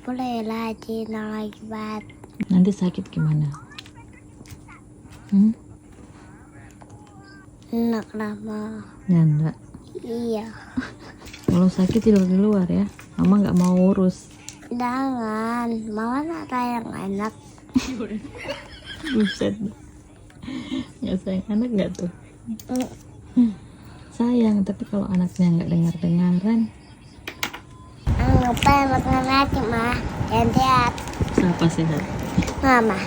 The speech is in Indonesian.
boleh rajin lagi bat. Nanti sakit gimana? Enak lama. Ya enggak. Iya. Kalau sakit tidur di luar ya. Mama nggak mau urus. Jangan, mama ada yang enak. Buset. Nggak sayang anak nggak tuh? Sayang, tapi kalau anaknya nggak dengar-dengaran. Lupa makan lagi mah. Jangan sehat. Siapa sehat? Mama.